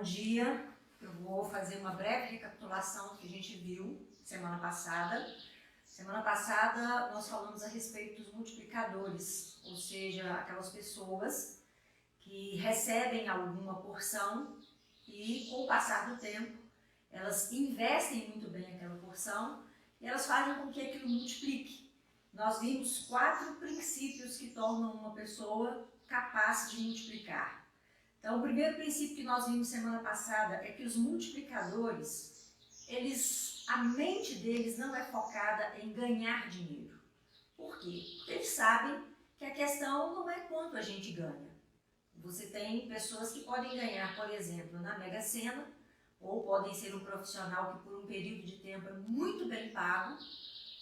dia. Eu vou fazer uma breve recapitulação do que a gente viu semana passada. Semana passada nós falamos a respeito dos multiplicadores, ou seja, aquelas pessoas que recebem alguma porção e com o passar do tempo elas investem muito bem aquela porção e elas fazem com que aquilo multiplique. Nós vimos 4 princípios que tornam uma pessoa capaz de multiplicar. Então, o primeiro princípio que nós vimos semana passada é que os multiplicadores, a mente deles não é focada em ganhar dinheiro. Por quê? Porque eles sabem que a questão não é quanto a gente ganha. Você tem pessoas que podem ganhar, por exemplo, na Mega Sena, ou podem ser um profissional que por um período de tempo é muito bem pago,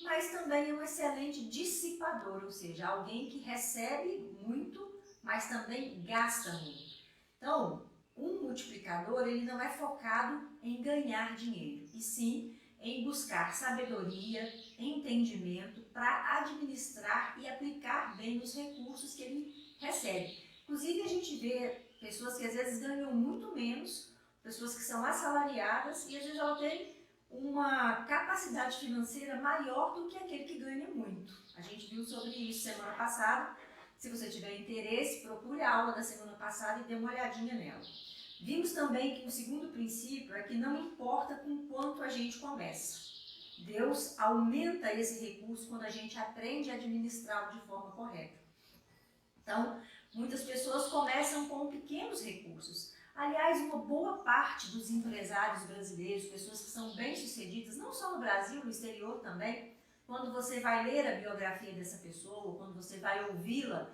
mas também é um excelente dissipador, ou seja, alguém que recebe muito, mas também gasta muito. Então, um multiplicador ele não é focado em ganhar dinheiro, e sim em buscar sabedoria, entendimento para administrar e aplicar bem os recursos que ele recebe. Inclusive, a gente vê pessoas que às vezes ganham muito menos, pessoas que são assalariadas e às vezes ela tem uma capacidade financeira maior do que aquele que ganha muito. A gente viu sobre isso semana passada. Se você tiver interesse, procure a aula da semana passada e dê uma olhadinha nela. Vimos também que o segundo princípio é que não importa com quanto a gente começa. Deus aumenta esse recurso quando a gente aprende a administrá-lo de forma correta. Então, muitas pessoas começam com pequenos recursos. Aliás, uma boa parte dos empresários brasileiros, pessoas que são bem-sucedidas, não só no Brasil, no exterior também, quando você vai ler a biografia dessa pessoa, quando você vai ouvi-la,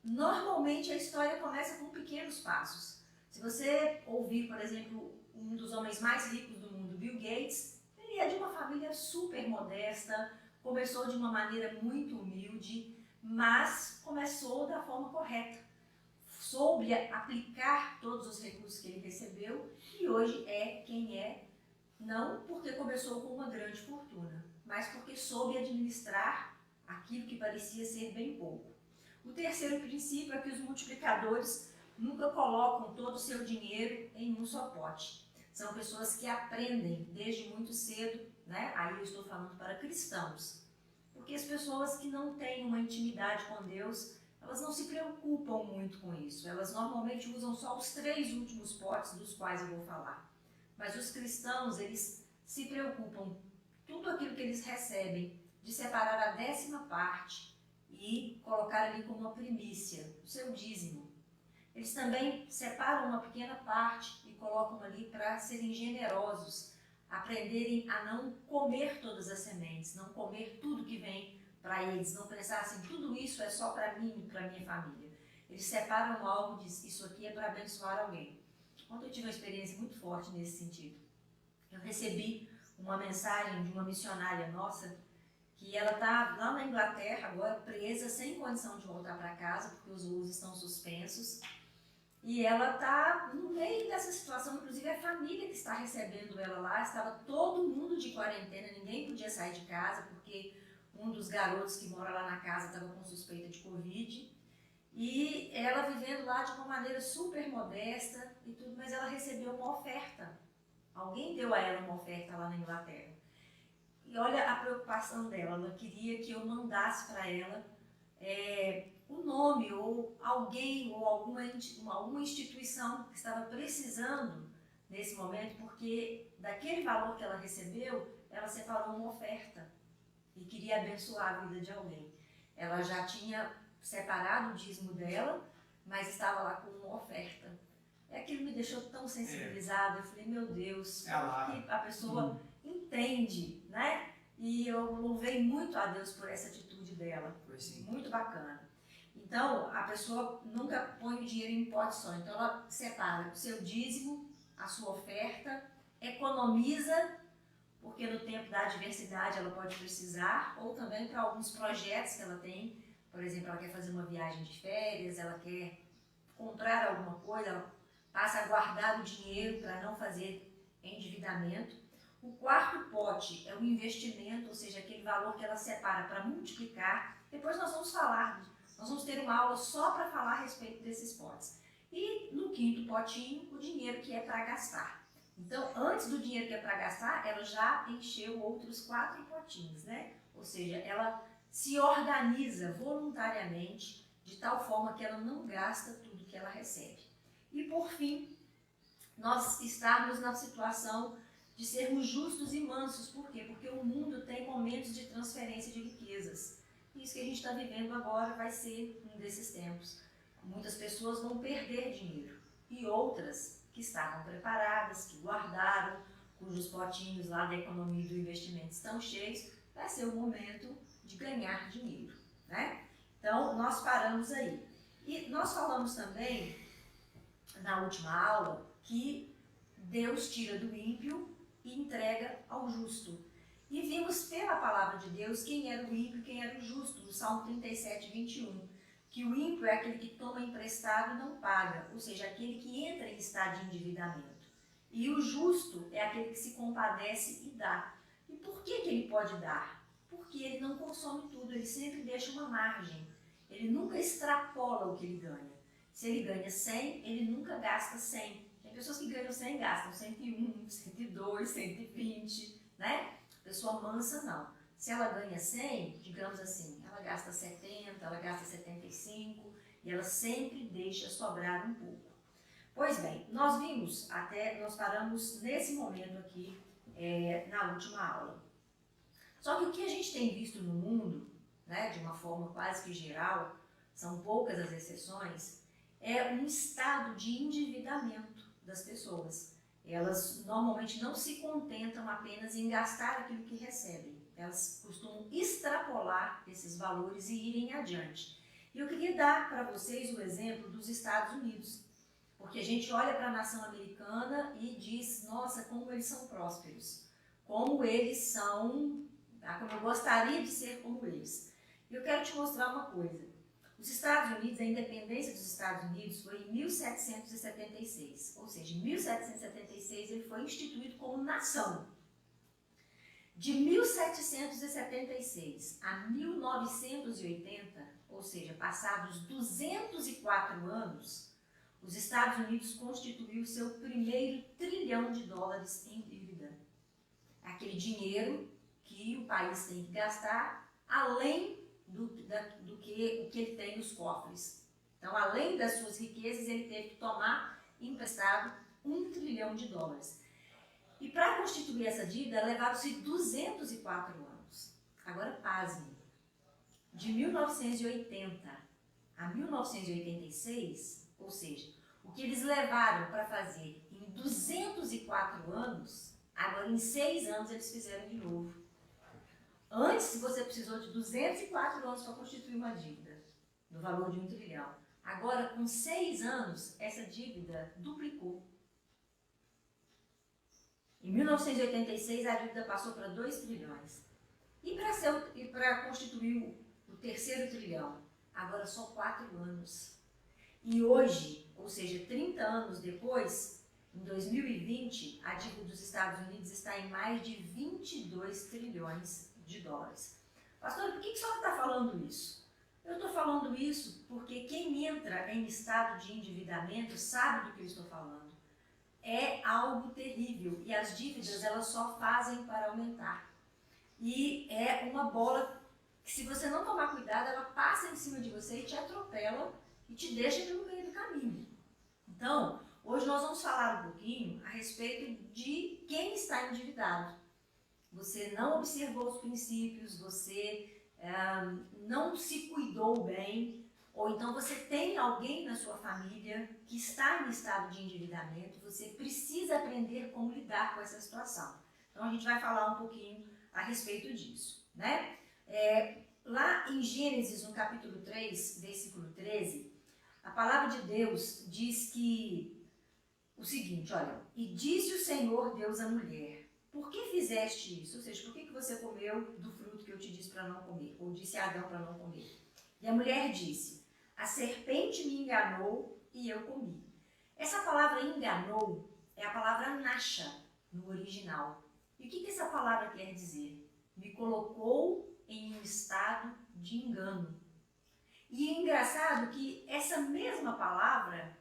normalmente a história começa com pequenos passos. Se você ouvir, por exemplo, um dos homens mais ricos do mundo, Bill Gates, ele é de uma família super modesta, começou de uma maneira muito humilde, mas começou da forma correta. Soube aplicar todos os recursos que ele recebeu e hoje é quem é, não porque começou com uma grande fortuna, mas porque soube administrar aquilo que parecia ser bem pouco. O terceiro princípio é que os multiplicadores nunca colocam todo o seu dinheiro em um só pote. São pessoas que aprendem desde muito cedo, né? Aí eu estou falando para cristãos, porque as pessoas que não têm uma intimidade com Deus, elas não se preocupam muito com isso. Elas normalmente usam só os 3 últimos potes dos quais eu vou falar. Mas os cristãos, eles se preocupam, tudo aquilo que eles recebem, de separar a 10ª parte e colocar ali como uma primícia, o seu dízimo. Eles também separam uma pequena parte e colocam ali para serem generosos, aprenderem a não comer todas as sementes, não comer tudo que vem para eles, não pensar assim, tudo isso é só para mim e para minha família. Eles separam algo e dizem, isso aqui é para abençoar alguém. Ontem eu tive uma experiência muito forte nesse sentido. Eu recebi uma mensagem de uma missionária nossa, que ela está lá na Inglaterra, agora presa, sem condição de voltar para casa, porque os voos estão suspensos. E ela está no meio dessa situação, inclusive a família que está recebendo ela lá, estava todo mundo de quarentena, ninguém podia sair de casa, porque um dos garotos que mora lá na casa estava com suspeita de Covid. E ela vivendo lá de uma maneira super modesta e tudo, mas ela recebeu uma oferta. Alguém deu a ela uma oferta lá na Inglaterra. E olha a preocupação dela, ela queria que eu mandasse para ela o nome ou alguém ou alguma instituição que estava precisando nesse momento, porque daquele valor que ela recebeu, ela separou uma oferta e queria abençoar a vida de alguém. Ela já tinha separado o dízimo dela, mas estava lá com uma oferta. Aquilo me deixou tão sensibilizada, eu falei, meu Deus, que a pessoa entende, né? E eu louvei muito a Deus por essa atitude dela, muito bacana. Então, a pessoa nunca põe o dinheiro em pote só, então ela separa o seu dízimo, a sua oferta, economiza, porque no tempo da adversidade ela pode precisar, ou também para alguns projetos que ela tem. Por exemplo, ela quer fazer uma viagem de férias, ela quer comprar alguma coisa, ela passa a guardar o dinheiro para não fazer endividamento. O quarto pote é o investimento, ou seja, aquele valor que ela separa para multiplicar. Depois nós vamos ter uma aula só para falar a respeito desses potes. E no quinto potinho, o dinheiro que é para gastar. Então, antes do dinheiro que é para gastar, ela já encheu outros 4 potinhos, né? Ou seja, ela se organiza voluntariamente de tal forma que ela não gasta tudo que ela recebe. E por fim, nós estarmos na situação de sermos justos e mansos. Por quê? Porque o mundo tem momentos de transferência de riquezas. Isso que a gente está vivendo agora vai ser um desses tempos. Muitas pessoas vão perder dinheiro e outras que estavam preparadas, que guardaram, cujos potinhos lá da economia e do investimento estão cheios, vai ser o momento de ganhar dinheiro, né? Então, nós paramos aí. E nós falamos também, na última aula, que Deus tira do ímpio e entrega ao justo. E vimos pela palavra de Deus quem era o ímpio e quem era o justo, no Salmo 37, 21. Que o ímpio é aquele que toma emprestado e não paga, ou seja, aquele que entra em estado de endividamento. E o justo é aquele que se compadece e dá. E por que ele pode dar? Porque ele não consome tudo, ele sempre deixa uma margem. Ele nunca extrapola o que ele ganha. Se ele ganha 100, ele nunca gasta 100. Tem pessoas que ganham 100 e gastam 101, 102, 120, né? Pessoa mansa, não. Se ela ganha 100, digamos assim, ela gasta 70, ela gasta 75 e ela sempre deixa sobrar um pouco. Pois bem, nós paramos nesse momento aqui na última aula. Só que o que a gente tem visto no mundo, né, de uma forma quase que geral, são poucas as exceções, é um estado de endividamento das pessoas. Elas normalmente não se contentam apenas em gastar aquilo que recebem. Elas costumam extrapolar esses valores e irem adiante. E eu queria dar para vocês o exemplo dos Estados Unidos. Porque a gente olha para a nação americana e diz, nossa, como eles são prósperos. Como eles são, como eu gostaria de ser como eles. E eu quero te mostrar uma coisa. Os Estados Unidos, a independência dos Estados Unidos foi em 1776, ou seja, em 1776 ele foi instituído como nação. De 1776 a 1980, ou seja, passados 204 anos, os Estados Unidos constituiu seu primeiro trilhão de dólares em dívida. Aquele dinheiro que o país tem que gastar além do que ele tem nos cofres. Então, além das suas riquezas, ele teve que tomar emprestado 1 trilhão de dólares. E para constituir essa dívida, levaram-se 204 anos. Agora, pasmem. De 1980 a 1986, ou seja, o que eles levaram para fazer em 204 anos, agora em 6 anos eles fizeram de novo. Antes, você precisou de 204 anos para constituir uma dívida, no valor de 1 trilhão. Agora, com 6 anos, essa dívida duplicou. Em 1986, a dívida passou para 2 trilhões. E para constituir o terceiro trilhão? Agora, só 4 anos. E hoje, ou seja, 30 anos depois, em 2020, a dívida dos Estados Unidos está em mais de 22 trilhões de dólares. Pastor, por que a senhora está falando isso? Eu estou falando isso porque quem entra em estado de endividamento sabe do que eu estou falando. É algo terrível e as dívidas elas só fazem para aumentar. E é uma bola que, se você não tomar cuidado, ela passa em cima de você e te atropela e te deixa pelo meio do caminho. Então, hoje nós vamos falar um pouquinho a respeito de quem está endividado. Você não observou os princípios, você não se cuidou bem, ou então você tem alguém na sua família que está em estado de endividamento, você precisa aprender como lidar com essa situação. Então a gente vai falar um pouquinho a respeito disso, né? Lá em Gênesis, no capítulo 3, versículo 13, a palavra de Deus diz que o seguinte, olha, e disse o Senhor Deus à mulher, por que fizeste isso? Ou seja, por que você comeu do fruto que eu te disse para não comer? Ou disse a Adão para não comer? E a mulher disse, a serpente me enganou e eu comi. Essa palavra enganou é a palavra nasha no original. E o que essa palavra quer dizer? Me colocou em um estado de engano. E é engraçado que essa mesma palavra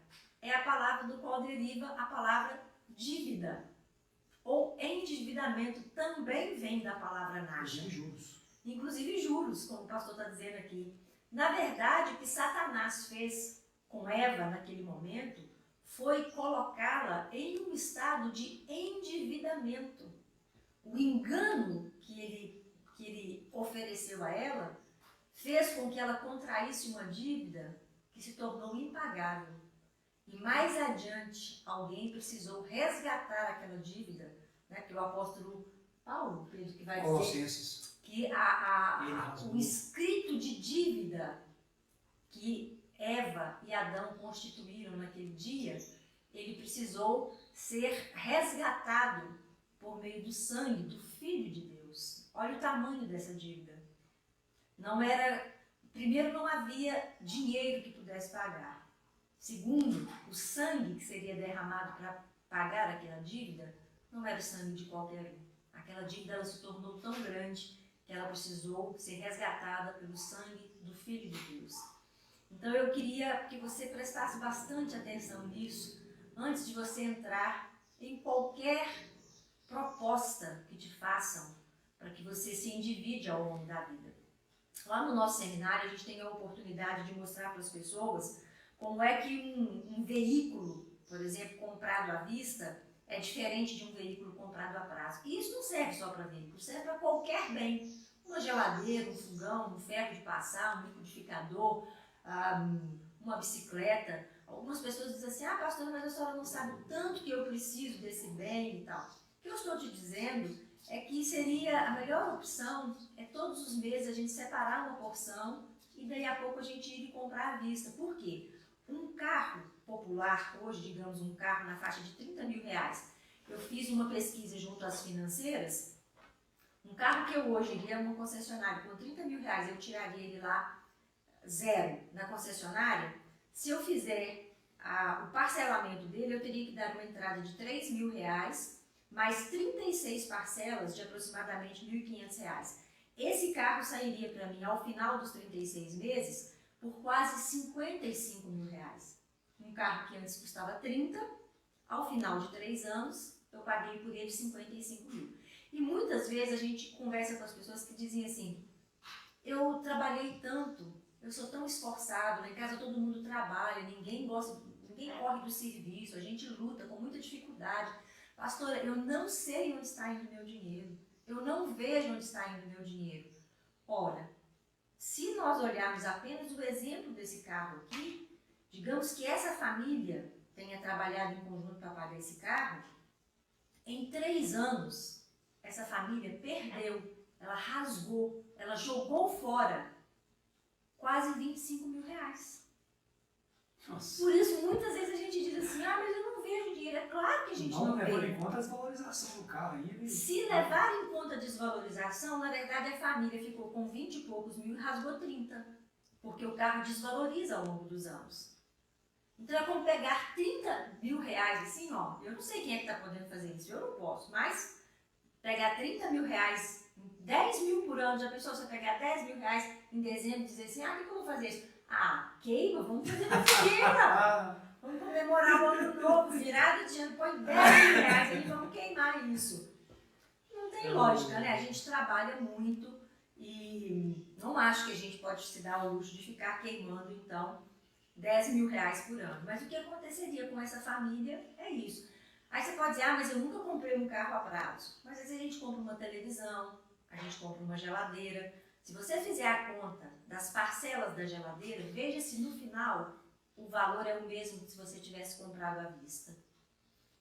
é a palavra do qual deriva a palavra dívida. Ou endividamento também vem da palavra nasha. Inclusive juros. Inclusive juros, como o pastor está dizendo aqui. Na verdade, o que Satanás fez com Eva naquele momento foi colocá-la em um estado de endividamento. O engano que ele ofereceu a ela fez com que ela contraísse uma dívida que se tornou impagável. E mais adiante, alguém precisou resgatar aquela dívida, né? Que o apóstolo Paulo, Pedro, que vai dizer que o escrito de dívida que Eva e Adão constituíram naquele dia, ele precisou ser resgatado por meio do sangue do Filho de Deus. Olha o tamanho dessa dívida. Primeiro, não havia dinheiro que pudesse pagar. Segundo, o sangue que seria derramado para pagar aquela dívida não era o sangue de qualquer um. Aquela dívida ela se tornou tão grande que ela precisou ser resgatada pelo sangue do Filho de Deus. Então eu queria que você prestasse bastante atenção nisso antes de você entrar em qualquer proposta que te façam para que você se endivide ao longo da vida. Lá no nosso seminário a gente tem a oportunidade de mostrar para as pessoas como é que um veículo, por exemplo, comprado à vista, é diferente de um veículo comprado a prazo. E isso não serve só para veículo, serve para qualquer bem. Uma geladeira, um fogão, um ferro de passar, um liquidificador, uma bicicleta. Algumas pessoas dizem assim, pastora, mas a senhora não sabe o tanto que eu preciso desse bem e tal. O que eu estou te dizendo é que seria a melhor opção é todos os meses a gente separar uma porção e daí a pouco a gente ir comprar à vista. Por quê? Um carro popular, hoje, digamos, um carro na faixa de 30 mil reais. Eu fiz uma pesquisa junto às financeiras, um carro que eu hoje iria a uma concessionária com 30 mil reais, eu tiraria ele lá zero na concessionária. Se eu fizer o parcelamento dele, eu teria que dar uma entrada de 3 mil reais, mais 36 parcelas de aproximadamente 1.500 reais. Esse carro sairia para mim, ao final dos 36 meses, por quase 55 mil reais. Um carro que antes custava 30, ao final de 3 anos, eu paguei por ele 55 mil. E muitas vezes a gente conversa com as pessoas que dizem assim, eu trabalhei tanto, eu sou tão esforçado, lá em casa todo mundo trabalha, ninguém corre do serviço, a gente luta com muita dificuldade. Pastora, eu não sei onde está indo o meu dinheiro, eu não vejo onde está indo o meu dinheiro. Ora, se nós olharmos apenas o exemplo desse carro aqui, digamos que essa família tenha trabalhado em conjunto para pagar esse carro, em 3 anos, essa família perdeu, ela rasgou, ela jogou fora quase 25 mil reais. Nossa. Por isso, muitas vezes a gente diz assim, mas eu não vejo dinheiro. É claro que a gente não vê. Não levando em conta a desvalorização do carro ainda. Se levar em conta a desvalorização, na verdade a família ficou com 20 e poucos mil e rasgou 30. Porque o carro desvaloriza ao longo dos anos. Então é como pegar 30 mil reais assim, eu não sei quem é que está podendo fazer isso, eu não posso, mas pegar 30 mil reais, 10 mil por ano, já pensou você pegar 10 mil reais em dezembro e dizer assim, o que eu vou fazer isso? Queima, vamos fazer na fogueira, vamos comemorar o ano novo, virada de ano, põe 10 mil reais aí, vamos queimar isso. Não tem lógica, né? A gente trabalha muito e não acho que a gente pode se dar ao luxo de ficar queimando, então, 10 mil reais por ano. Mas o que aconteceria com essa família é isso. Aí você pode dizer, mas eu nunca comprei um carro a prazo. Mas às vezes a gente compra uma televisão, a gente compra uma geladeira. Se você fizer a conta das parcelas da geladeira, veja se no final o valor é o mesmo que se você tivesse comprado à vista.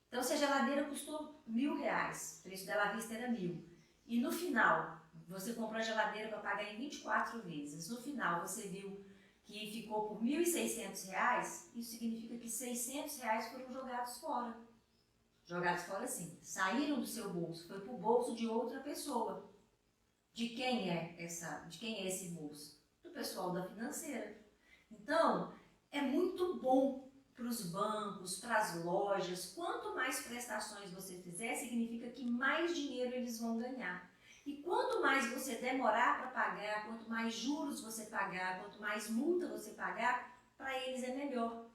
Então se a geladeira custou 1.000 reais, o preço dela à vista era 1.000. E no final, você comprou a geladeira para pagar em 24 vezes. No final você viu que ficou por 1.600 reais, isso significa que 600 reais foram jogados fora. Jogados fora sim, saíram do seu bolso, foi para o bolso de outra pessoa. De quem é esse bolso? Do pessoal da financeira. Então, é muito bom para os bancos, para as lojas, quanto mais prestações você fizer, significa que mais dinheiro eles vão ganhar. E quanto mais você demorar para pagar, quanto mais juros você pagar, quanto mais multa você pagar, para eles é melhor.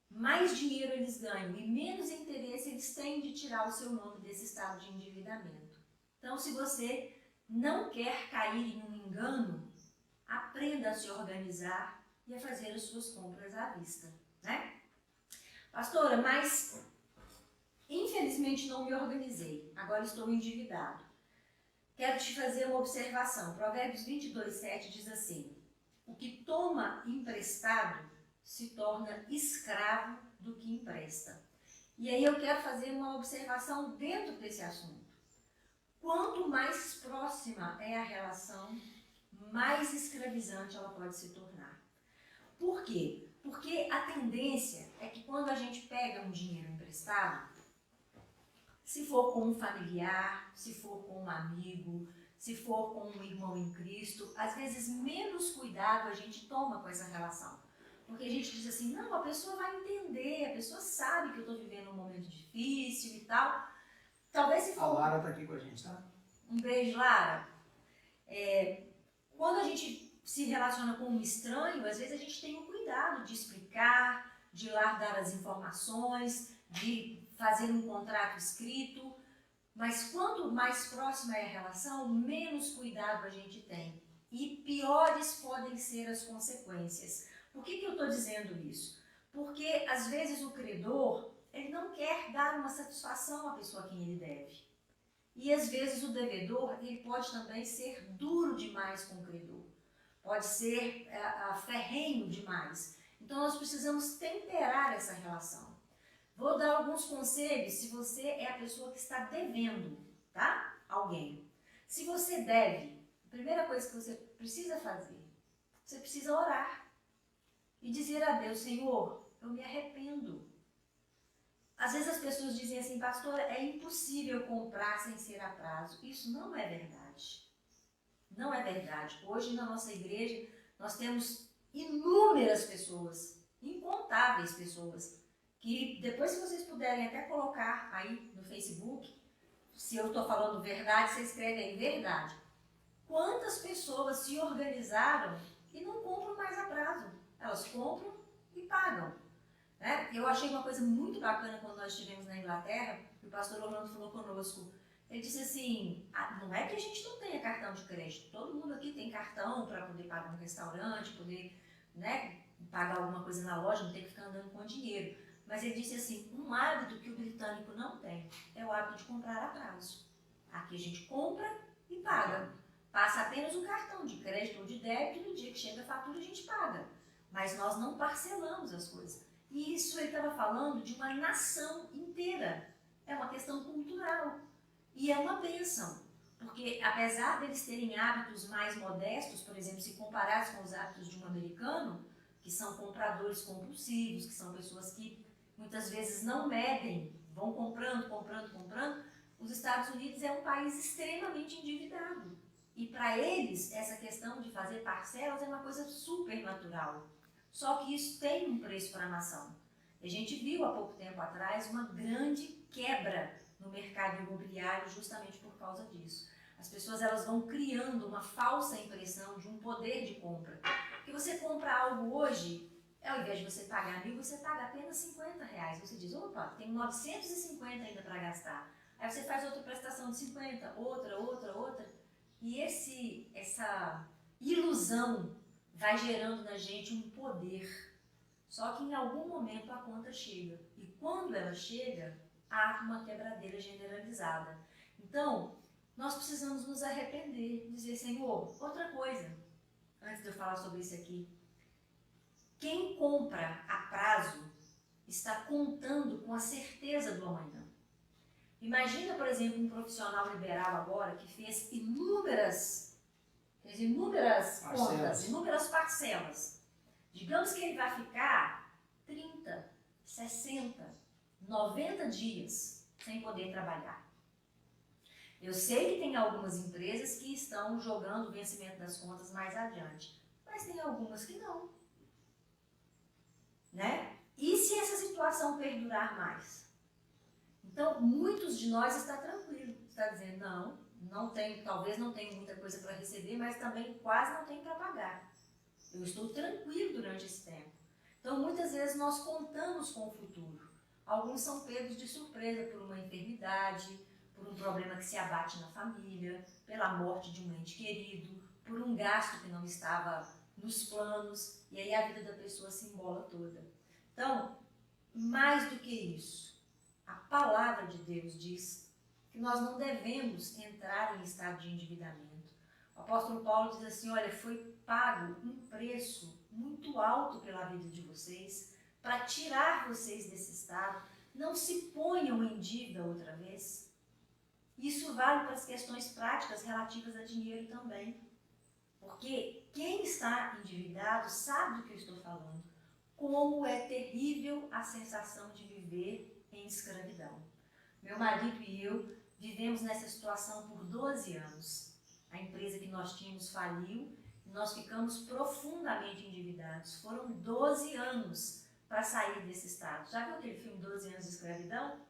mais dinheiro eles ganham e menos interesse eles têm de tirar o seu nome desse estado de endividamento. Então, se você não quer cair em um engano, aprenda a se organizar e a fazer as suas compras à vista, né? Pastora, mas infelizmente não me organizei, agora estou endividado. Quero te fazer uma observação. Provérbios 22:7 diz assim: o que toma emprestado se torna escravo do que empresta. E aí eu quero fazer uma observação dentro desse assunto. Quanto mais próxima é a relação, mais escravizante ela pode se tornar. Por quê? Porque a tendência é que quando a gente pega um dinheiro emprestado, se for com um familiar, se for com um amigo, se for com um irmão em Cristo, às vezes menos cuidado a gente toma com essa relação. Porque a gente diz assim, não, a pessoa vai entender, a pessoa sabe que eu estou vivendo um momento difícil e tal. Talvez se for... A Lara está aqui com a gente, tá? Um beijo, Lara. Quando a gente se relaciona com um estranho, às vezes a gente tem o cuidado de explicar, de ir lá dar as informações, de fazer um contrato escrito, mas quanto mais próxima é a relação, menos cuidado a gente tem. E piores podem ser as consequências. Por que eu estou dizendo isso? Porque às vezes o credor, ele não quer dar uma satisfação à pessoa a quem ele deve. E às vezes o devedor, ele pode também ser duro demais com o credor. Pode ser ferrenho demais. Então nós precisamos temperar essa relação. Vou dar alguns conselhos se você é a pessoa que está devendo, tá? Alguém. Se você deve, a primeira coisa que você precisa fazer, você precisa orar e dizer a Deus, Senhor, eu me arrependo. Às vezes as pessoas dizem assim, pastora, é impossível comprar sem ser a prazo. Isso não é verdade. Não é verdade. Hoje na nossa igreja nós temos inúmeras pessoas, incontáveis pessoas, que depois se vocês puderem até colocar aí no Facebook, se eu estou falando verdade, você escreve aí verdade. Quantas pessoas se organizaram e não compram mais a prazo? Elas compram e pagam. Né? Eu achei uma coisa muito bacana quando nós estivemos na Inglaterra, que o pastor Orlando falou conosco. Ele disse assim, não é que a gente não tenha cartão de crédito, todo mundo aqui tem cartão para poder pagar um restaurante, poder, né, pagar alguma coisa na loja, não ter que ficar andando com dinheiro. Mas ele disse assim, um hábito que o britânico não tem é o hábito de comprar a prazo. Aqui a gente compra e paga. Passa apenas um cartão de crédito ou de débito e no dia que chega a fatura a gente paga. Mas nós não parcelamos as coisas. E isso ele estava falando de uma nação inteira. É uma questão cultural. E é uma bênção. Porque apesar deles terem hábitos mais modestos, por exemplo, se comparados com os hábitos de um americano, que são compradores compulsivos, que são pessoas que muitas vezes não medem, vão comprando, os Estados Unidos é um país extremamente endividado. E para eles, essa questão de fazer parcelas é uma coisa super natural. Só que isso tem um preço para a nação. A gente viu há pouco tempo atrás uma grande quebra no mercado imobiliário justamente por causa disso. As pessoas elas vão criando uma falsa impressão de um poder de compra. Porque você compra algo hoje, ao invés de você pagar 1.000, você paga apenas R$50. Você diz, opa, tem 950 ainda para gastar. Aí você faz outra prestação de 50, outra. E essa ilusão vai gerando na gente um poder. Só que em algum momento a conta chega. E quando ela chega, há uma quebradeira generalizada. Então, nós precisamos nos arrepender, dizer, Senhor, outra coisa, antes de eu falar sobre isso aqui. Quem compra a prazo está contando com a certeza do amanhã. Imagina, por exemplo, um profissional liberal agora que fez inúmeras contas, inúmeras parcelas. Digamos que ele vai ficar 30, 60, 90 dias sem poder trabalhar. Eu sei que tem algumas empresas que estão jogando o vencimento das contas mais adiante, mas tem algumas que não. Né? E se essa situação perdurar mais? Então, muitos de nós está tranquilo, está dizendo, não tenho, talvez não tenha muita coisa para receber, mas também quase não tenho para pagar. Eu estou tranquilo durante esse tempo. Então, Então, muitas vezes nós contamos com o futuro. Alguns são pegos de surpresa por uma enfermidade, por um problema que se abate na família, pela morte de um ente querido, por um gasto que não estava nos planos, e aí a vida da pessoa se embola toda. Então, mais do que isso, a palavra de Deus diz que nós não devemos entrar em estado de endividamento. O apóstolo Paulo diz assim, olha, foi pago um preço muito alto pela vida de vocês, para tirar vocês desse estado. Não se ponham em dívida outra vez. Isso vale para as questões práticas relativas a dinheiro também. Porque quem está endividado sabe do que eu estou falando. Como é terrível a sensação de viver em escravidão. Meu marido e eu vivemos nessa situação por 12 anos. A empresa que nós tínhamos faliu e nós ficamos profundamente endividados. Foram 12 anos para sair desse estado. Já viu aquele filme 12 anos de escravidão?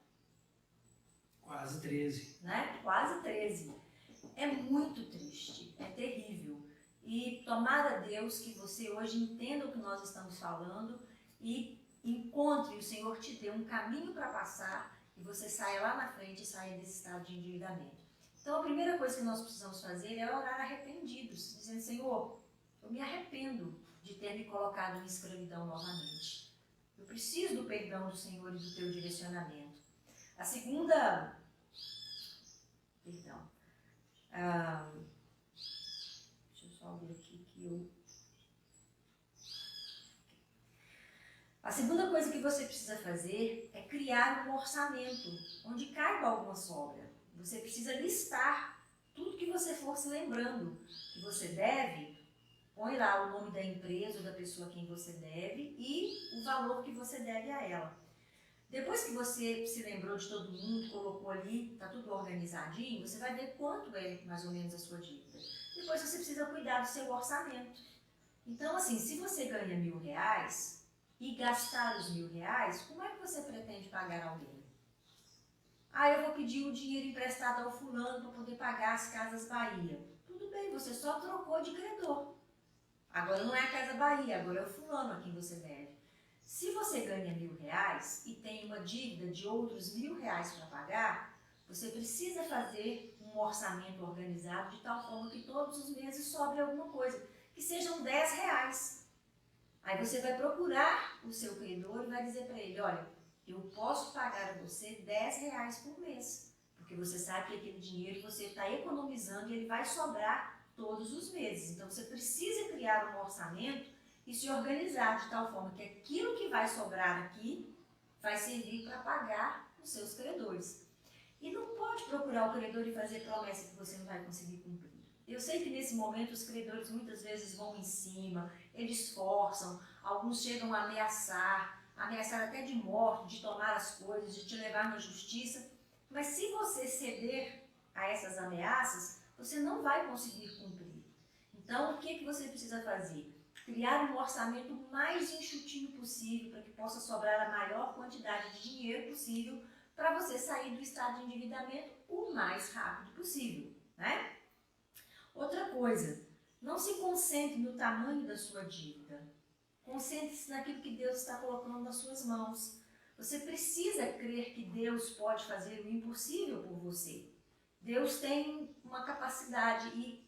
Quase 13. Né? Quase 13. É muito triste, é terrível. E tomara a Deus que você hoje entenda o que nós estamos falando e encontre, o Senhor te dê um caminho para passar e você saia lá na frente e saia desse estado de endividamento. Então a primeira coisa que nós precisamos fazer é orar arrependidos, dizendo, Senhor, eu me arrependo de ter me colocado em escravidão novamente. Eu preciso do perdão do Senhor e do teu direcionamento. A segunda... Perdão. Deixa eu só ver aqui que eu... A segunda coisa que você precisa fazer é criar um orçamento onde caiba alguma sobra. Você precisa listar tudo que você for se lembrando que você deve. Põe lá o nome da empresa ou da pessoa a quem você deve e o valor que você deve a ela. Depois que você se lembrou de todo mundo, colocou ali, está tudo organizadinho, você vai ver quanto é mais ou menos a sua dívida. Depois você precisa cuidar do seu orçamento. Então, assim, se você ganha R$1.000 e gastar os R$1.000, como é que você pretende pagar alguém? Ah, eu vou pedir o dinheiro emprestado ao fulano para poder pagar as Casas Bahia. Tudo bem, você só trocou de credor. Agora não é a Casa Bahia, agora é o fulano a quem você deve. Se você ganha R$1.000 e tem uma dívida de outros R$1.000 para pagar, você precisa fazer um orçamento organizado de tal forma que todos os meses sobre alguma coisa, que sejam R$10. Aí você vai procurar o seu credor e vai dizer para ele, olha, eu posso pagar a você R$10 por mês, porque você sabe que aquele dinheiro você está economizando e ele vai sobrar todos os meses. Então você precisa criar um orçamento e se organizar de tal forma que aquilo que vai sobrar aqui vai servir para pagar os seus credores. E não pode procurar o credor e fazer promessa que você não vai conseguir cumprir. Eu sei que nesse momento os credores muitas vezes vão em cima, eles forçam, alguns chegam a ameaçar até de morte, de tomar as coisas, de te levar na justiça. Mas se você ceder a essas ameaças, você não vai conseguir cumprir. Então, o que você precisa fazer? Criar um orçamento mais enxutinho possível para que possa sobrar a maior quantidade de dinheiro possível para você sair do estado de endividamento o mais rápido possível, né? Outra coisa, não se concentre no tamanho da sua dívida. Concentre-se naquilo que Deus está colocando nas suas mãos. Você precisa crer que Deus pode fazer o impossível por você. Deus tem uma capacidade e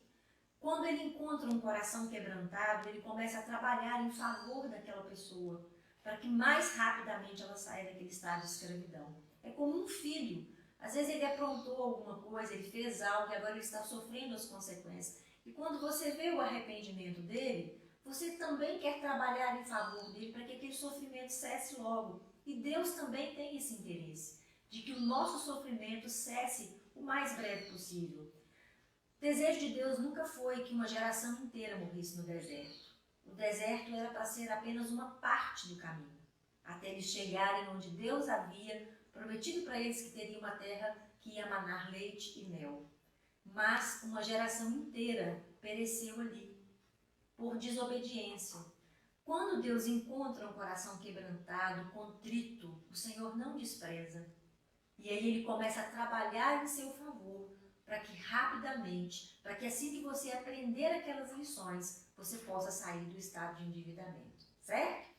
quando ele encontra um coração quebrantado, ele começa a trabalhar em favor daquela pessoa, para que mais rapidamente ela saia daquele estado de escravidão. É como um filho. Às vezes ele aprontou alguma coisa, ele fez algo e agora ele está sofrendo as consequências. E quando você vê o arrependimento dele, você também quer trabalhar em favor dele para que aquele sofrimento cesse logo. E Deus também tem esse interesse, de que o nosso sofrimento cesse o mais breve possível. O desejo de Deus nunca foi que uma geração inteira morresse no deserto. O deserto era para ser apenas uma parte do caminho, até eles chegarem onde Deus havia prometido para eles que teria uma terra que ia manar leite e mel. Mas uma geração inteira pereceu ali, por desobediência. Quando Deus encontra um coração quebrantado, contrito, o Senhor não despreza. E aí ele começa a trabalhar em seu favor, para que rapidamente, para que assim que você aprender aquelas lições, você possa sair do estado de endividamento, certo?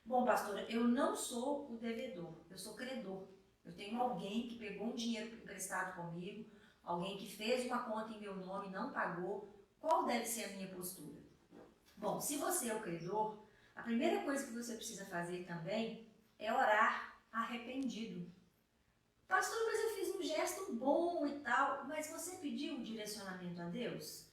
Bom, pastora, eu não sou o devedor, eu sou credor. Eu tenho alguém que pegou um dinheiro emprestado comigo, alguém que fez uma conta em meu nome e não pagou. Qual deve ser a minha postura? Bom, se você é o credor, a primeira coisa que você precisa fazer também é orar arrependido. Pastor, mas eu fiz um gesto bom e tal, mas você pediu um direcionamento a Deus?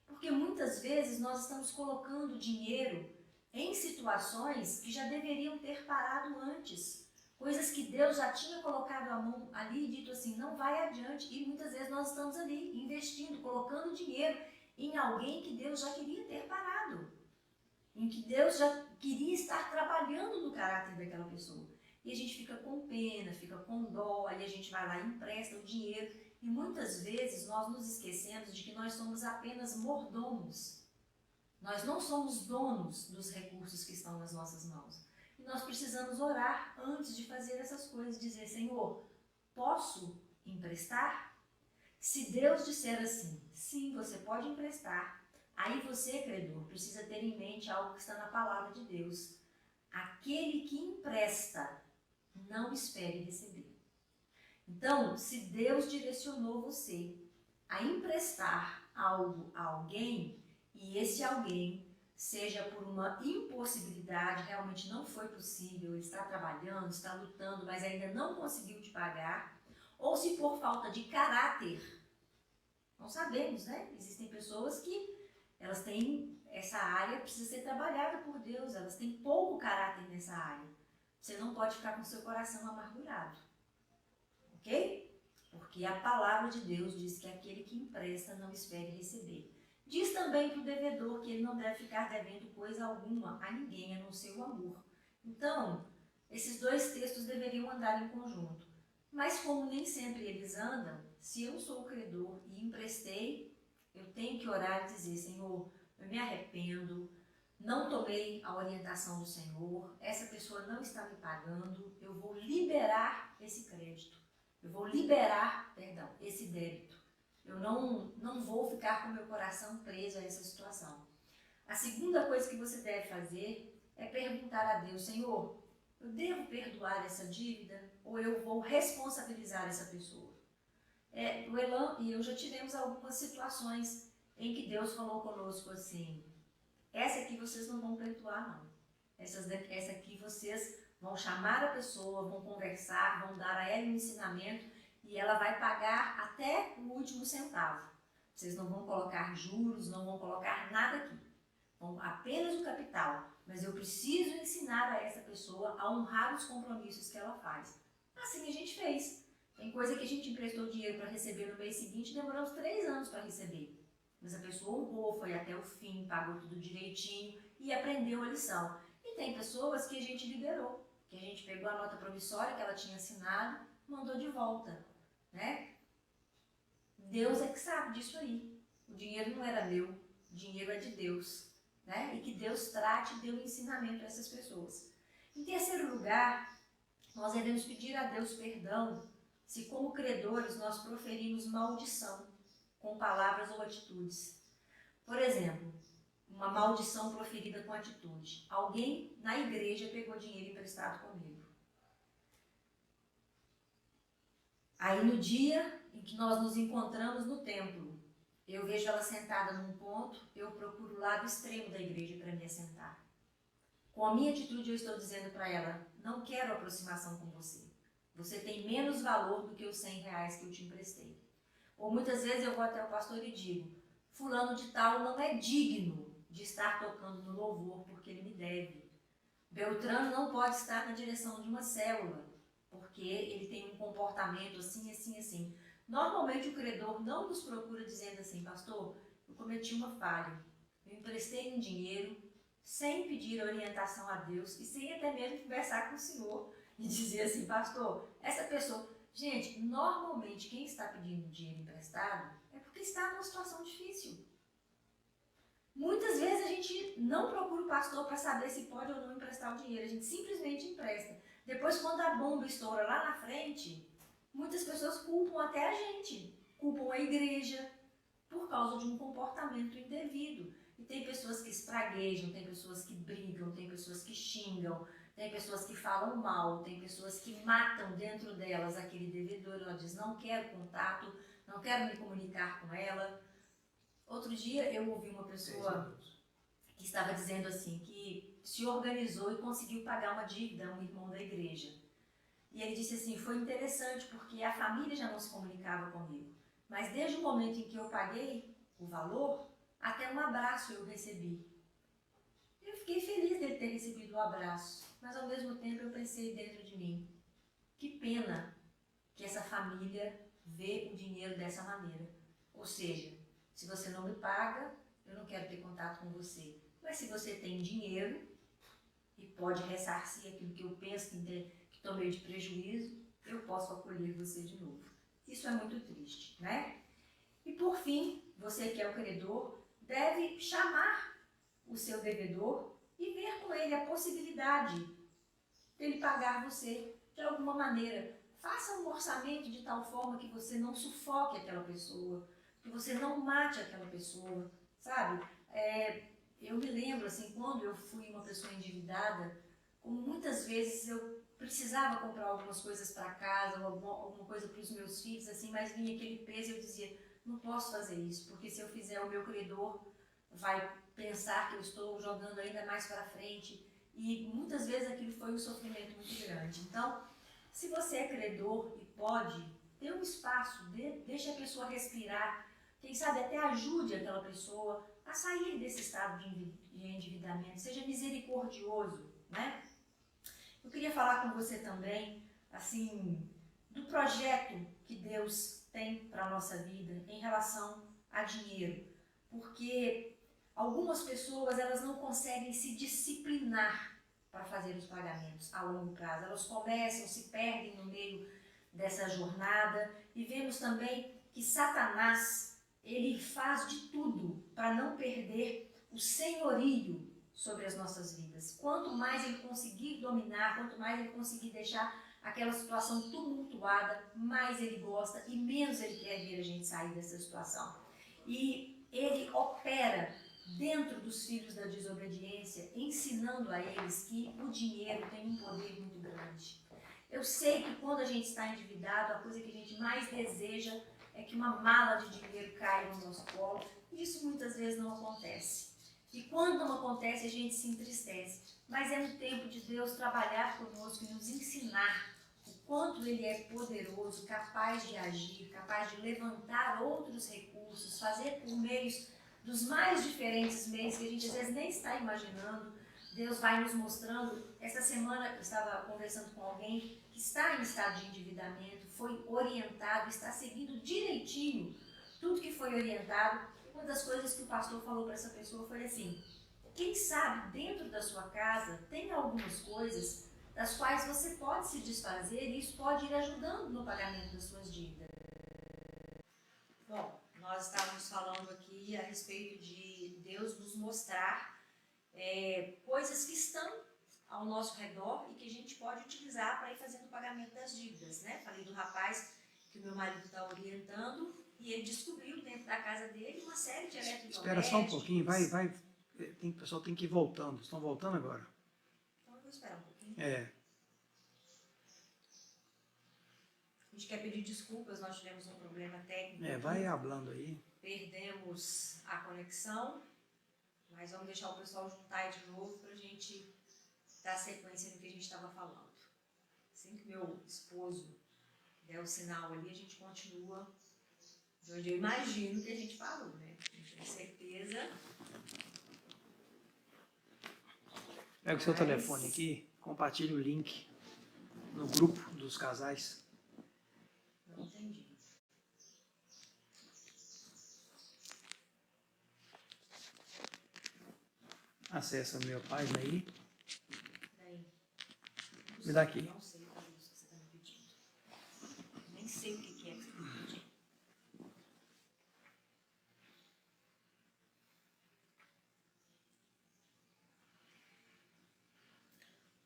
Porque muitas vezes nós estamos colocando dinheiro em situações que já deveriam ter parado antes. Coisas que Deus já tinha colocado a mão ali e dito assim, não vai adiante. E muitas vezes nós estamos ali investindo, colocando dinheiro em alguém que Deus já queria ter parado. Em que Deus já queria estar trabalhando no caráter daquela pessoa. E a gente fica com pena, fica com dó, aí a gente vai lá e empresta o dinheiro. E muitas vezes nós nos esquecemos de que nós somos apenas mordomos. Nós não somos donos dos recursos que estão nas nossas mãos. E nós precisamos orar antes de fazer essas coisas, dizer, Senhor, posso emprestar? Se Deus disser assim, sim, você pode emprestar, aí você, credor, precisa ter em mente algo que está na palavra de Deus. Aquele que empresta, não espere receber. Então, se Deus direcionou você a emprestar algo a alguém, e esse alguém, seja por uma impossibilidade, realmente não foi possível, ele está trabalhando, está lutando, mas ainda não conseguiu te pagar, ou se por falta de caráter, não sabemos, né? Existem pessoas que elas têm, essa área precisa ser trabalhada por Deus, elas têm pouco caráter nessa área. Você não pode ficar com seu coração amargurado. Ok? Porque a palavra de Deus diz que aquele que empresta não espere receber. Diz também para o devedor que ele não deve ficar devendo coisa alguma a ninguém, a não ser o amor. Então, esses dois textos deveriam andar em conjunto. Mas como nem sempre eles andam, se eu sou o credor e emprestei, eu tenho que orar e dizer, Senhor, eu me arrependo, não tomei a orientação do Senhor, essa pessoa não está me pagando, eu vou liberar esse crédito. Eu vou liberar, esse débito. Eu não vou ficar com meu coração preso a essa situação. A segunda coisa que você deve fazer é perguntar a Deus, Senhor, eu devo perdoar essa dívida ou eu vou responsabilizar essa pessoa? O Elan e eu já tivemos algumas situações em que Deus falou conosco assim, essa aqui vocês não vão perdoar não. Essa aqui vocês vão chamar a pessoa, vão conversar, vão dar a ela um ensinamento e ela vai pagar até o último centavo. Vocês não vão colocar juros, não vão colocar nada aqui. Vão apenas o capital. Mas eu preciso ensinar a essa pessoa a honrar os compromissos que ela faz. Assim a gente fez. Tem coisa que a gente emprestou dinheiro para receber no mês seguinte e demoramos 3 anos para receber. Mas a pessoa honrou, foi até o fim, pagou tudo direitinho e aprendeu a lição. E tem pessoas que a gente liberou, que a gente pegou a nota promissória que ela tinha assinado, mandou de volta, né? Deus é que sabe disso aí. O dinheiro não era meu, o dinheiro é de Deus, né? E que Deus trate e dê um ensinamento a essas pessoas. Em terceiro lugar, nós devemos pedir a Deus perdão se como credores nós proferimos maldição com palavras ou atitudes. Por exemplo, uma maldição proferida com atitude. Alguém na igreja pegou dinheiro emprestado comigo. Aí no dia em que nós nos encontramos no templo, eu vejo ela sentada num ponto, eu procuro o lado extremo da igreja para me assentar. Com a minha atitude eu estou dizendo para ela, não quero aproximação com você. Você tem menos valor do que os R$100 que eu te emprestei. Ou muitas vezes eu vou até o pastor e digo, fulano de tal não é digno de estar tocando no louvor porque ele me deve. Beltrano não pode estar na direção de uma célula porque ele tem um comportamento assim, assim, assim. Normalmente o credor não nos procura dizendo assim, pastor, eu cometi uma falha, eu emprestei um dinheiro sem pedir orientação a Deus e sem até mesmo conversar com o senhor e dizer assim, pastor, essa pessoa... Gente, normalmente quem está pedindo dinheiro emprestado é porque está numa situação difícil. Muitas vezes a gente não procura o pastor para saber se pode ou não emprestar o dinheiro, a gente simplesmente empresta. Depois, quando a bomba estoura lá na frente, muitas pessoas culpam até a gente, culpam a igreja por causa de um comportamento indevido. E tem pessoas que espraguejam, tem pessoas que brigam, tem pessoas que xingam, tem pessoas que falam mal, tem pessoas que matam dentro delas aquele devedor, ela diz, não quero contato, não quero me comunicar com ela. Outro dia eu ouvi uma pessoa que estava dizendo assim, que se organizou e conseguiu pagar uma dívida a um irmão da igreja. E ele disse assim, foi interessante porque a família já não se comunicava comigo, mas desde o momento em que eu paguei o valor, até um abraço eu recebi. Eu fiquei feliz dele ter recebido o abraço, mas ao mesmo tempo eu pensei dentro de mim, que pena que essa família vê o dinheiro dessa maneira. Ou seja, se você não me paga, eu não quero ter contato com você. Mas se você tem dinheiro e pode ressarcir aquilo que eu penso que tomei de prejuízo, eu posso acolher você de novo. Isso é muito triste, né? E por fim, você que é o credor, deve chamar o seu devedor e ver com ele a possibilidade dele pagar você de alguma maneira. Faça um orçamento de tal forma que você não sufoque aquela pessoa, que você não mate aquela pessoa, sabe? Eu me lembro, assim, quando eu fui uma pessoa endividada, como muitas vezes eu precisava comprar algumas coisas para casa, ou alguma coisa para os meus filhos, assim, mas vinha aquele peso e eu dizia, não posso fazer isso, porque se eu fizer, o meu credor vai pensar que eu estou jogando ainda mais para frente, e muitas vezes aquilo foi um sofrimento muito grande. Então, se você é credor e pode, dê um espaço, deixe a pessoa respirar, quem sabe até ajude aquela pessoa a sair desse estado de endividamento, seja misericordioso, né? Eu queria falar com você também, assim, do projeto que Deus tem para a nossa vida em relação a dinheiro, porque algumas pessoas, elas não conseguem se disciplinar para fazer os pagamentos a longo prazo. Elas começam, se perdem no meio dessa jornada e vemos também que Satanás, ele faz de tudo para não perder o senhorio sobre as nossas vidas. Quanto mais ele conseguir dominar, quanto mais ele conseguir deixar aquela situação tumultuada, mais ele gosta e menos ele quer ver a gente sair dessa situação. E ele opera dentro dos filhos da desobediência, ensinando a eles que o dinheiro tem um poder muito grande. Eu sei que quando a gente está endividado, a coisa que a gente mais deseja é que uma mala de dinheiro caia no nosso colo. Isso muitas vezes não acontece. E quando não acontece, a gente se entristece. Mas é um tempo de Deus trabalhar conosco e nos ensinar o quanto Ele é poderoso, capaz de agir, capaz de levantar outros recursos, fazer por meios dos mais diferentes meios que a gente às vezes nem está imaginando. Deus vai nos mostrando. Essa semana eu estava conversando com alguém que está em estado de endividamento, foi orientado, está seguindo direitinho tudo que foi orientado. Uma das coisas que o pastor falou para essa pessoa foi assim, quem sabe dentro da sua casa tem algumas coisas das quais você pode se desfazer e isso pode ir ajudando no pagamento das suas dívidas. Bom, nós estávamos falando aqui a respeito de Deus nos mostrar coisas que estão ao nosso redor e que a gente pode utilizar para ir fazendo o pagamento das dívidas, né? Falei do rapaz que o meu marido está orientando e ele descobriu dentro da casa dele uma série de eletrodomésticos. Espera só um pouquinho, o pessoal tem que ir voltando. Estão voltando agora? Então eu vou esperar um pouquinho. A gente quer pedir desculpas, nós tivemos um problema técnico. Vai hablando aí. Perdemos a conexão, mas vamos deixar o pessoal juntar aí de novo para a gente dar sequência no que a gente estava falando. Assim que meu esposo der o sinal ali, a gente continua de onde eu imagino que a gente falou, né? A gente tem certeza. Pega o seu telefone aqui, compartilhe o link no grupo dos casais. Não entendi. Acessa a minha página aí. Daí. Me dá aqui. Não sei o que é isso que você está me pedindo. Nem sei o que é que você está me pedindo.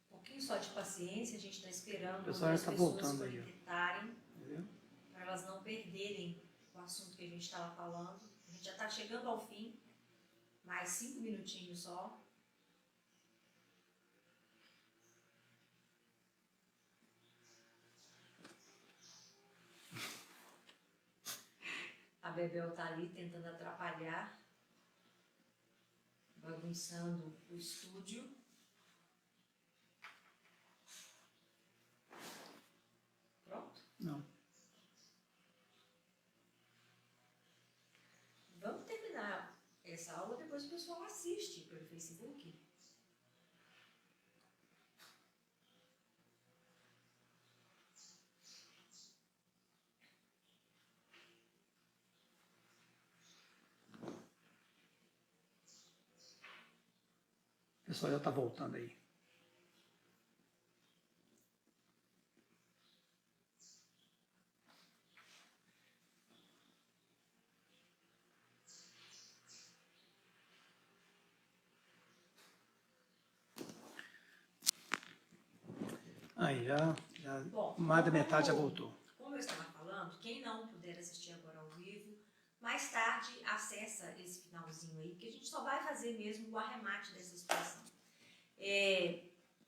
Um pouquinho só de paciência, a gente está esperando O pessoal já está voltando aí. Para elas não perderem o assunto que a gente estava falando. A gente já está chegando ao fim. Mais 5 minutinhos só. Bebel está ali tentando atrapalhar, bagunçando o estúdio. Pronto? Não. Vamos terminar essa aula, depois o pessoal assiste pelo Facebook. O pessoal já está voltando aí. Aí Bom, mais da metade já voltou. Como eu estava falando, quem não puder assistir agora ao vivo, mais tarde acessa esse finalzinho aí, porque a gente só vai fazer mesmo o arremate dessa expressão.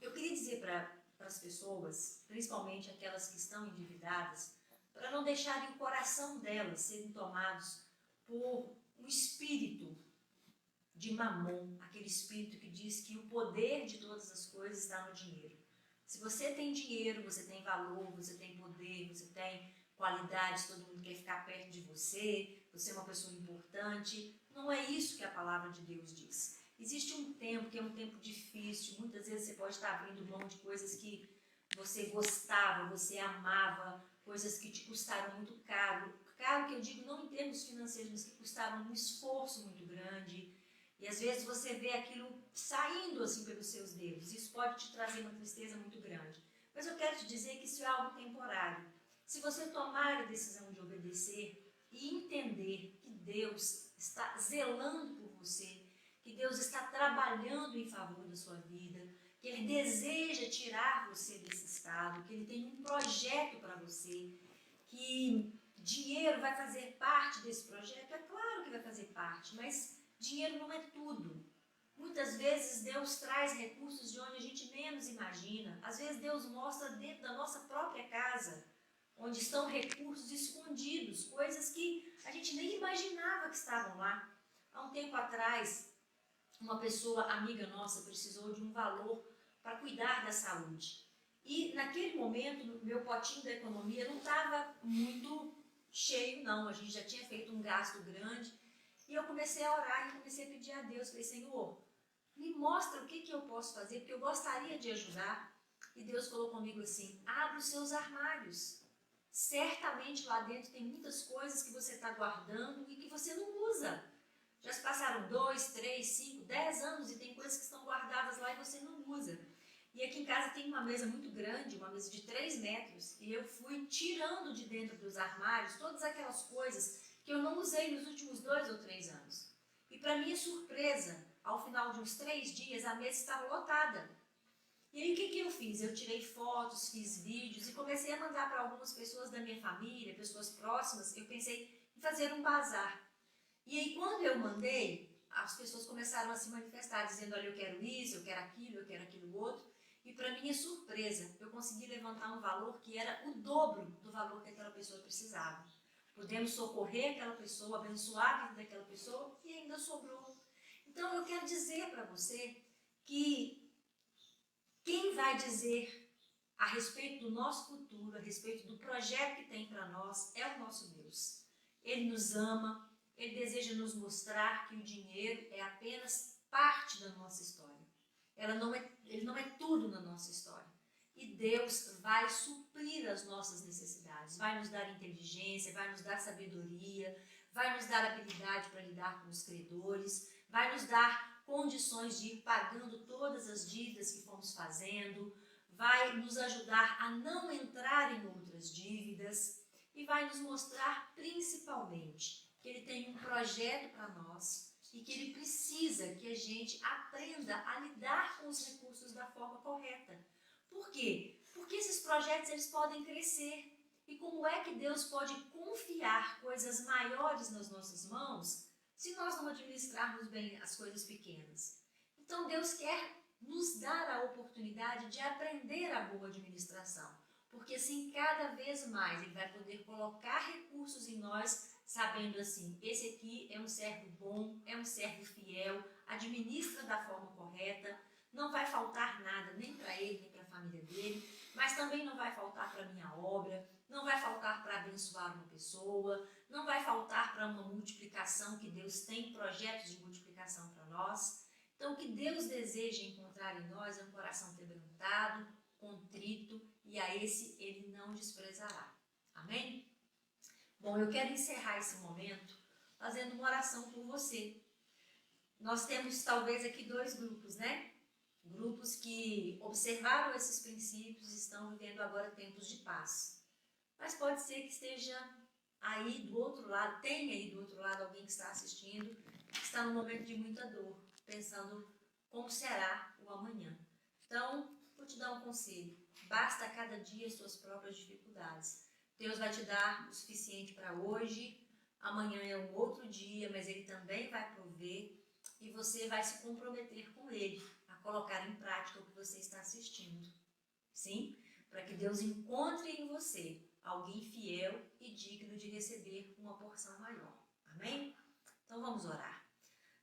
Eu queria dizer para as pessoas, principalmente aquelas que estão endividadas, para não deixarem o coração delas serem tomados por um espírito de mamon, aquele espírito que diz que o poder de todas as coisas está no dinheiro. Se você tem dinheiro, você tem valor, você tem poder, você tem qualidades, todo mundo quer ficar perto de você, você é uma pessoa importante. Não é isso que a palavra de Deus diz. Existe um tempo que é um tempo difícil, muitas vezes você pode estar abrindo mão de coisas que você gostava, você amava, coisas que te custaram muito caro. Caro que eu digo não em termos financeiros, mas que custaram um esforço muito grande. E às vezes você vê aquilo saindo assim pelos seus dedos. Isso pode te trazer uma tristeza muito grande. Mas eu quero te dizer que isso é algo temporário. Se você tomar a decisão de obedecer e entender que Deus está zelando por você, que Deus está trabalhando em favor da sua vida, que Ele deseja tirar você desse estado, que Ele tem um projeto para você, que dinheiro vai fazer parte desse projeto, é claro que vai fazer parte, mas dinheiro não é tudo. Muitas vezes Deus traz recursos de onde a gente menos imagina. Às vezes Deus mostra dentro da nossa própria casa, onde estão recursos escondidos, coisas que a gente nem imaginava que estavam lá. Há um tempo atrás, uma pessoa amiga nossa precisou de um valor para cuidar da saúde. E naquele momento, meu potinho da economia não estava muito cheio, não. A gente já tinha feito um gasto grande. E eu comecei a orar e comecei a pedir a Deus. Falei, Senhor, me mostra o que eu posso fazer, porque eu gostaria de ajudar. E Deus falou comigo assim, abre os seus armários. Certamente lá dentro tem muitas coisas que você está guardando e que você não usa. Já se passaram 2, 3, 5, 10 anos e tem coisas que estão guardadas lá e você não usa. E aqui em casa tem uma mesa muito grande, uma mesa de 3 metros, e eu fui tirando de dentro dos armários todas aquelas coisas que eu não usei nos últimos 2 ou 3 anos. E para minha surpresa, ao final de uns 3 dias, a mesa estava lotada. E aí o que eu fiz? Eu tirei fotos, fiz vídeos e comecei a mandar para algumas pessoas da minha família, pessoas próximas. Eu pensei em fazer um bazar. E aí quando eu mandei, as pessoas começaram a se manifestar, dizendo, olha, eu quero isso, eu quero aquilo outro. E para minha surpresa, eu consegui levantar um valor que era o dobro do valor que aquela pessoa precisava. Pudemos socorrer aquela pessoa, abençoar a vida daquela pessoa e ainda sobrou. Então eu quero dizer para você que quem vai dizer a respeito do nosso futuro, a respeito do projeto que tem para nós, é o nosso Deus. Ele nos ama, Ele deseja nos mostrar que o dinheiro é apenas parte da nossa história. Ele não é tudo na nossa história. E Deus vai suprir as nossas necessidades, vai nos dar inteligência, vai nos dar sabedoria, vai nos dar habilidade para lidar com os credores, vai nos dar condições de ir pagando todas as dívidas que fomos fazendo, vai nos ajudar a não entrar em outras dívidas e vai nos mostrar principalmente que Ele tem um projeto para nós e que Ele precisa que a gente aprenda a lidar com os recursos da forma correta. Por quê? Porque esses projetos eles podem crescer. E como é que Deus pode confiar coisas maiores nas nossas mãos se nós não administrarmos bem as coisas pequenas? Então Deus quer nos dar a oportunidade de aprender a boa administração. Porque assim cada vez mais Ele vai poder colocar recursos em nós sabendo assim, esse aqui é um servo bom, é um servo fiel, administra da forma correta, não vai faltar nada nem para ele, nem para a família dele, mas também não vai faltar para a minha obra, não vai faltar para abençoar uma pessoa, não vai faltar para uma multiplicação, que Deus tem projetos de multiplicação para nós. Então, o que Deus deseja encontrar em nós é um coração quebrantado, contrito, e a esse Ele não desprezará. Amém? Bom, eu quero encerrar esse momento fazendo uma oração por você. Nós temos talvez aqui dois grupos, né? Grupos que observaram esses princípios e estão vivendo agora tempos de paz. Mas pode ser que esteja aí do outro lado, tenha aí do outro lado alguém que está assistindo, que está num momento de muita dor, pensando como será o amanhã. Então, vou te dar um conselho. Basta a cada dia as suas próprias dificuldades. Deus vai te dar o suficiente para hoje, amanhã é um outro dia, mas Ele também vai prover e você vai se comprometer com Ele a colocar em prática o que você está assistindo. Sim? Para que Deus encontre em você alguém fiel e digno de receber uma porção maior. Amém? Então vamos orar.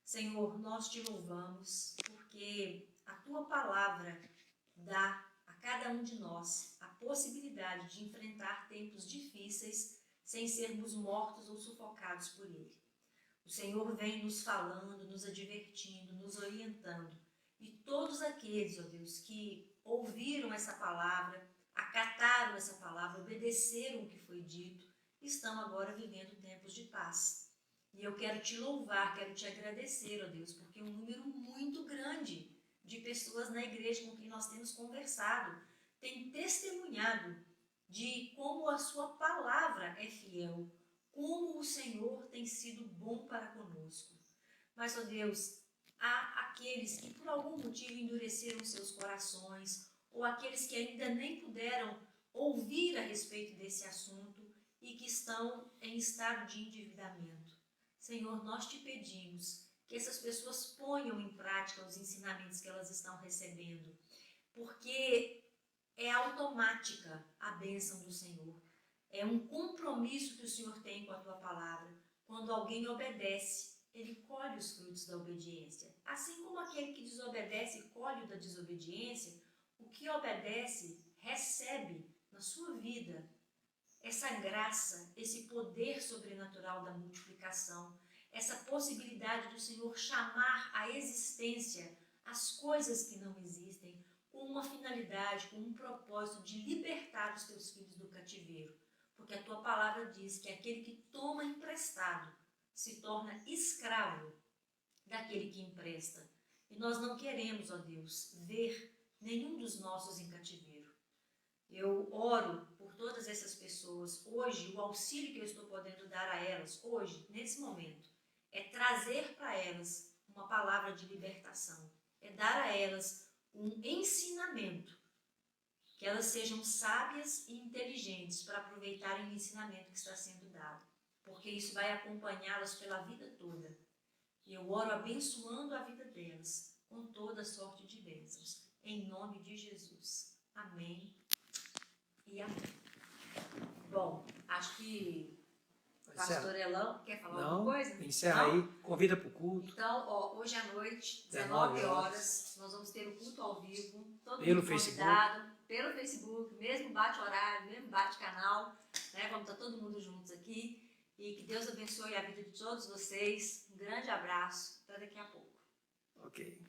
Senhor, nós te louvamos porque a Tua palavra dá a cada um de nós a possibilidade de enfrentar tempos difíceis sem sermos mortos ou sufocados por ele. O Senhor vem nos falando, nos advertindo, nos orientando. E todos aqueles, ó Deus, que ouviram essa palavra, acataram essa palavra, obedeceram o que foi dito, estão agora vivendo tempos de paz. E eu quero te louvar, quero te agradecer, ó Deus, porque um número muito grande de pessoas na igreja com quem nós temos conversado tem testemunhado de como a sua palavra é fiel, como o Senhor tem sido bom para conosco. Mas, ó Deus, há aqueles que por algum motivo endureceram seus corações, ou aqueles que ainda nem puderam ouvir a respeito desse assunto e que estão em estado de endividamento. Senhor, nós te pedimos que essas pessoas ponham em prática os ensinamentos que elas estão recebendo, porque é automática a bênção do Senhor. É um compromisso que o Senhor tem com a tua palavra. Quando alguém obedece, ele colhe os frutos da obediência. Assim como aquele que desobedece colhe o da desobediência, o que obedece recebe na sua vida essa graça, esse poder sobrenatural da multiplicação, essa possibilidade do Senhor chamar à existência as coisas que não existem, com uma finalidade, com um propósito de libertar os teus filhos do cativeiro. Porque a tua palavra diz que aquele que toma emprestado se torna escravo daquele que empresta. E nós não queremos, ó Deus, ver nenhum dos nossos em cativeiro. Eu oro por todas essas pessoas. Hoje, o auxílio que eu estou podendo dar a elas, hoje, nesse momento, é trazer para elas uma palavra de libertação. É dar a elas um ensinamento, que elas sejam sábias e inteligentes para aproveitarem o ensinamento que está sendo dado, porque isso vai acompanhá-las pela vida toda. E eu oro abençoando a vida delas com toda sorte de bênçãos, em nome de Jesus. Amém e amém. Bom, acho que o pastor Elão quer falar alguma coisa? Encerra aí, convida para o culto. Então, ó, hoje à noite, 19 horas, nós vamos ter o culto ao vivo, todo pelo mundo convidado, pelo Facebook, mesmo bate-horário, mesmo bate-canal, né? Vamos estar todo mundo juntos aqui. E que Deus abençoe a vida de todos vocês. Um grande abraço. Até daqui a pouco. Ok.